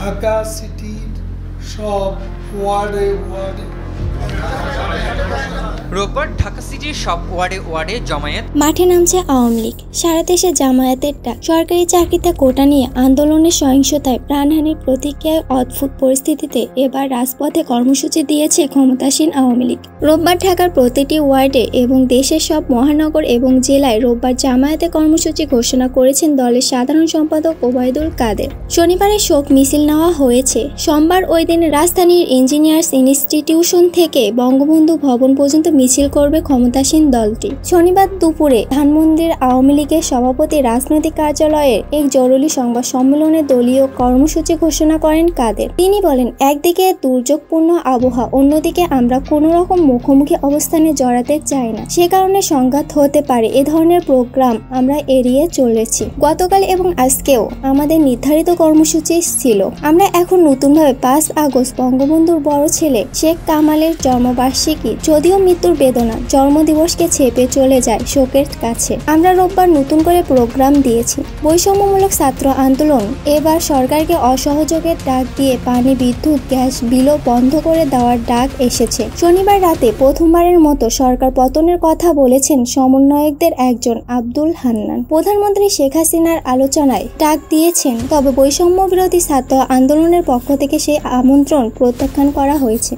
ঢাকা সিটির সব ওয়ার্ডে রোববার ঢাকা সিটির সব ওয়ার্ডে জমায়েত। মাঠে নামছে আওয়ামী লীগ। সারা দেশে জামায়াতের ডাক। সরকারি চাকরিতে কোটা নিয়ে আন্দোলনের সহিংসতায় প্রাণহানির প্রতিক্রিয়ায় অদ্ভুত পরিস্থিতিতে এবার রাজপথে কর্মসূচি দিয়েছে ক্ষমতাসীন আওয়ামী লীগ। রোববার ঢাকার প্রতিটি ওয়ার্ডে এবং দেশের সব মহানগর এবং জেলায় রোববার জামায়াতে কর্মসূচি ঘোষণা করেছেন দলের সাধারণ সম্পাদক ওবায়দুল কাদের। শনিবারে শোক মিছিল নেওয়া হয়েছে। সোমবার ওই দিন রাজধানীর ইঞ্জিনিয়ার্স ইনস্টিটিউশন থেকে বঙ্গবন্ধু ভবন পর্যন্ত মিছিল করবে ক্ষমতাসীন দলটি। শনিবার দুপুরে ধানমন্ডির আওয়ামী লীগের সভাপতি রাজনৈতিক কার্যালয়ের এক জরুরি সংবাদ সম্মেলনে দলীয় কর্মসূচি ঘোষণা করেন কাদের। তিনি বলেন, একদিকে দুর্যোগপূর্ণ আবহাওয়া, অন্যদিকে আমরা কোনো রকম মুখোমুখি অবস্থানে জড়াতে চাই না। সে কারণে সংঘাত হতে পারে এ ধরনের প্রোগ্রাম আমরা এড়িয়ে চলেছি। গতকাল এবং আজকেও আমাদের নির্ধারিত কর্মসূচি ছিল। আমরা এখন নতুনভাবে 5 আগস্ট বঙ্গবন্ধুর বড় ছেলে শেখ কামালের জন্মবার্ষিকী, যদিও মৃত্যুর বেদনা জন্মদিবসকে ছেপে চলে যায় শোকের কাছে। আমরা রোববার নতুন করে প্রোগ্রাম দিয়েছি। বৈষম্যমূলক ছাত্র আন্দোলন এবার সরকারকে অসহযোগের ডাক দিয়ে পানি, বিদ্যুৎ, গ্যাস বিলও বন্ধ করে দেওয়ার ডাক এসেছে। শনিবার রাতে প্রথমবারের মতো সরকার পতনের কথা বলেছেন সমন্বয়কদের একজন আব্দুল হান্নান। প্রধানমন্ত্রী শেখ হাসিনার আলোচনায় ডাক দিয়েছেন, তবে বৈষম্য বিরোধী ছাত্র আন্দোলনের পক্ষ থেকে সেই আমন্ত্রণ প্রত্যাখ্যান করা হয়েছে।